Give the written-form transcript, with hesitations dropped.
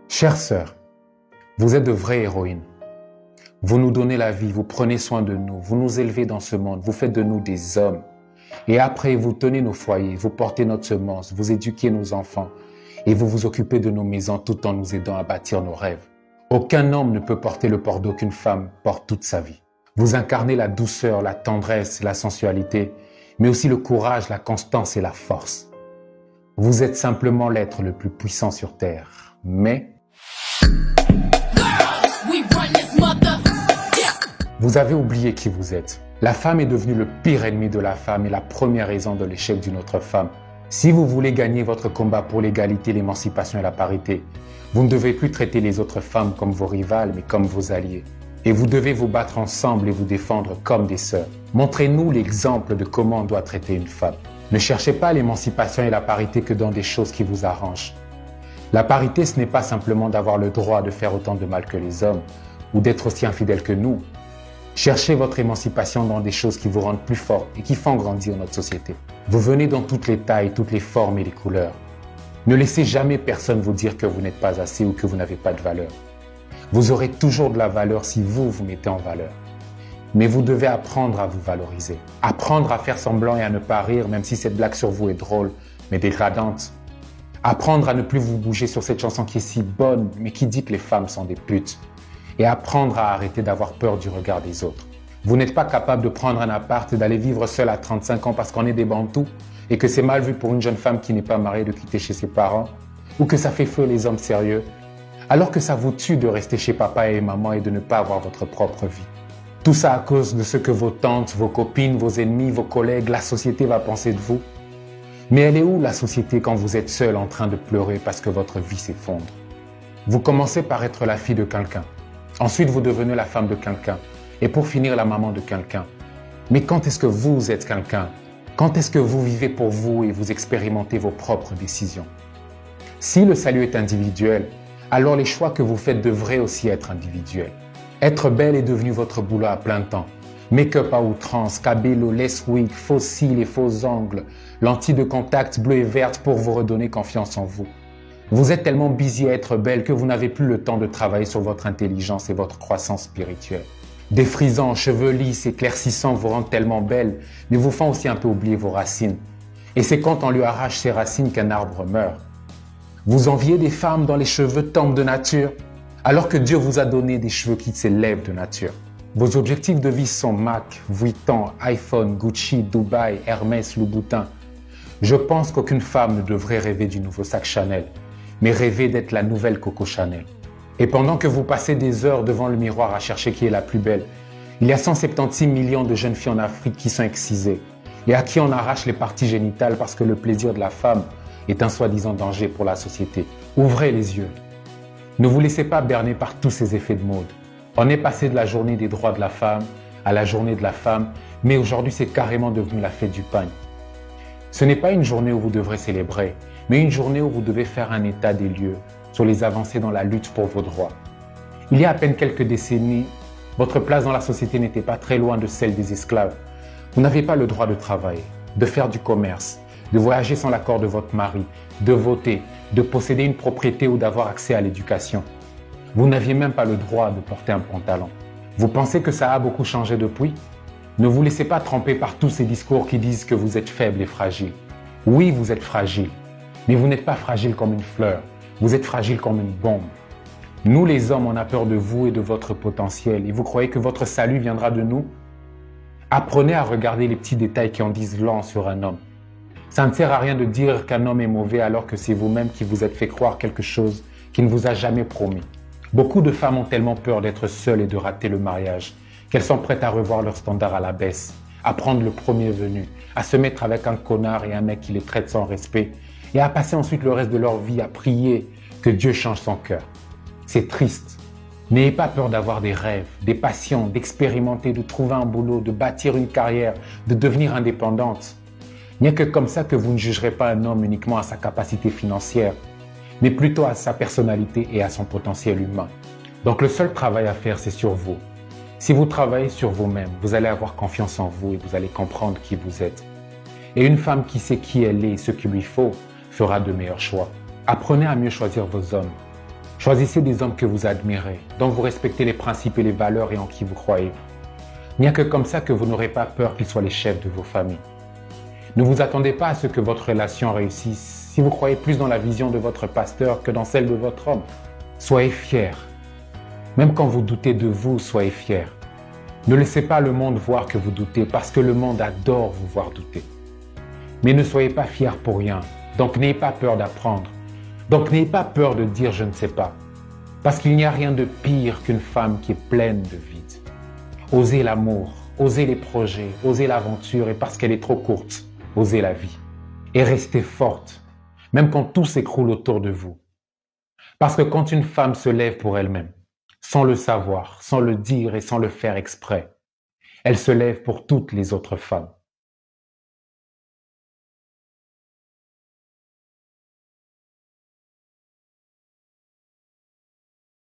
Chères sœurs, vous êtes de vraies héroïnes. Vous nous donnez la vie, vous prenez soin de nous, vous nous élevez dans ce monde, vous faites de nous des hommes. Et après, vous tenez nos foyers, vous portez notre semence, vous éduquez nos enfants et vous vous occupez de nos maisons tout en nous aidant à bâtir nos rêves. Aucun homme ne peut porter le fardeau qu'une femme porte toute sa vie. Vous incarnez la douceur, la tendresse, la sensualité, mais aussi le courage, la constance et la force. Vous êtes simplement l'être le plus puissant sur Terre, mais vous avez oublié qui vous êtes. La femme est devenue le pire ennemi de la femme et la première raison de l'échec d'une autre femme. Si vous voulez gagner votre combat pour l'égalité, l'émancipation et la parité, vous ne devez plus traiter les autres femmes comme vos rivales, mais comme vos alliés. Et vous devez vous battre ensemble et vous défendre comme des sœurs. Montrez-nous l'exemple de comment on doit traiter une femme. Ne cherchez pas l'émancipation et la parité que dans des choses qui vous arrangent. La parité, ce n'est pas simplement d'avoir le droit de faire autant de mal que les hommes ou d'être aussi infidèle que nous. Cherchez votre émancipation dans des choses qui vous rendent plus fort et qui font grandir notre société. Vous venez dans toutes les tailles, toutes les formes et les couleurs. Ne laissez jamais personne vous dire que vous n'êtes pas assez ou que vous n'avez pas de valeur. Vous aurez toujours de la valeur si vous vous mettez en valeur. Mais vous devez apprendre à vous valoriser. Apprendre à faire semblant et à ne pas rire, même si cette blague sur vous est drôle, mais dégradante. Apprendre à ne plus vous bouger sur cette chanson qui est si bonne, mais qui dit que les femmes sont des putes. Et apprendre à arrêter d'avoir peur du regard des autres. Vous n'êtes pas capable de prendre un appart et d'aller vivre seul à 35 ans parce qu'on est des bantous et que c'est mal vu pour une jeune femme qui n'est pas mariée de quitter chez ses parents ou que ça fait feu les hommes sérieux, alors que ça vous tue de rester chez papa et maman et de ne pas avoir votre propre vie. Tout ça à cause de ce que vos tantes, vos copines, vos ennemis, vos collègues, la société va penser de vous. Mais elle est où la société quand vous êtes seul en train de pleurer parce que votre vie s'effondre? Vous commencez par être la fille de quelqu'un. Ensuite, vous devenez la femme de quelqu'un. Et pour finir, la maman de quelqu'un. Mais quand est-ce que vous êtes quelqu'un? Quand est-ce que vous vivez pour vous et vous expérimentez vos propres décisions? Si le salut est individuel, alors les choix que vous faites devraient aussi être individuels. Être belle est devenu votre boulot à plein temps. Make-up à outrance, cabello, lace wig, faux cils et faux ongles, lentilles de contact bleues et vertes pour vous redonner confiance en vous. Vous êtes tellement busy à être belle que vous n'avez plus le temps de travailler sur votre intelligence et votre croissance spirituelle. Des frisants, cheveux lisses, éclaircissants vous rendent tellement belle, mais vous font aussi un peu oublier vos racines. Et c'est quand on lui arrache ses racines qu'un arbre meurt. Vous enviez des femmes dont les cheveux tombent de nature, alors que Dieu vous a donné des cheveux qui s'élèvent de nature. Vos objectifs de vie sont Mac, Vuitton, iPhone, Gucci, Dubaï, Hermès, Louboutin. Je pense qu'aucune femme ne devrait rêver du nouveau sac Chanel, mais rêver d'être la nouvelle Coco Chanel. Et pendant que vous passez des heures devant le miroir à chercher qui est la plus belle, il y a 176 millions de jeunes filles en Afrique qui sont excisées et à qui on arrache les parties génitales parce que le plaisir de la femme est un soi-disant danger pour la société. Ouvrez les yeux. Ne vous laissez pas berner par tous ces effets de mode. On est passé de la journée des droits de la femme à la journée de la femme, mais aujourd'hui c'est carrément devenu la fête du pain. Ce n'est pas une journée où vous devrez célébrer, mais une journée où vous devez faire un état des lieux sur les avancées dans la lutte pour vos droits. Il y a à peine quelques décennies, votre place dans la société n'était pas très loin de celle des esclaves. Vous n'avez pas le droit de travailler, de faire du commerce, de voyager sans l'accord de votre mari, de voter, de posséder une propriété ou d'avoir accès à l'éducation. Vous n'aviez même pas le droit de porter un pantalon. Vous pensez que ça a beaucoup changé depuis? Ne vous laissez pas tromper par tous ces discours qui disent que vous êtes faible et fragile. Oui, vous êtes fragile, mais vous n'êtes pas fragile comme une fleur. Vous êtes fragile comme une bombe. Nous, les hommes, on a peur de vous et de votre potentiel. Et vous croyez que votre salut viendra de nous? Apprenez à regarder les petits détails qui en disent long sur un homme. Ça ne sert à rien de dire qu'un homme est mauvais alors que c'est vous-même qui vous êtes fait croire quelque chose qu'il ne vous a jamais promis. Beaucoup de femmes ont tellement peur d'être seules et de rater le mariage qu'elles sont prêtes à revoir leurs standards à la baisse, à prendre le premier venu, à se mettre avec un connard et un mec qui les traite sans respect et à passer ensuite le reste de leur vie à prier que Dieu change son cœur. C'est triste. N'ayez pas peur d'avoir des rêves, des passions, d'expérimenter, de trouver un boulot, de bâtir une carrière, de devenir indépendante. Il n'y a que comme ça que vous ne jugerez pas un homme uniquement à sa capacité financière, mais plutôt à sa personnalité et à son potentiel humain. Donc le seul travail à faire, c'est sur vous. Si vous travaillez sur vous-même, vous allez avoir confiance en vous et vous allez comprendre qui vous êtes. Et une femme qui sait qui elle est et ce qu'il lui faut fera de meilleurs choix. Apprenez à mieux choisir vos hommes. Choisissez des hommes que vous admirez, dont vous respectez les principes et les valeurs et en qui vous croyez. Il n'y a que comme ça que vous n'aurez pas peur qu'ils soient les chefs de vos familles. Ne vous attendez pas à ce que votre relation réussisse si vous croyez plus dans la vision de votre pasteur que dans celle de votre homme. Soyez fiers. Même quand vous doutez de vous, soyez fiers. Ne laissez pas le monde voir que vous doutez parce que le monde adore vous voir douter. Mais ne soyez pas fiers pour rien, donc n'ayez pas peur d'apprendre. Donc n'ayez pas peur de dire je ne sais pas. Parce qu'il n'y a rien de pire qu'une femme qui est pleine de vide. Osez l'amour, osez les projets, osez l'aventure et parce qu'elle est trop courte, osez la vie. Et restez forte, même quand tout s'écroule autour de vous. Parce que quand une femme se lève pour elle-même, sans le savoir, sans le dire et sans le faire exprès, elle se lève pour toutes les autres femmes.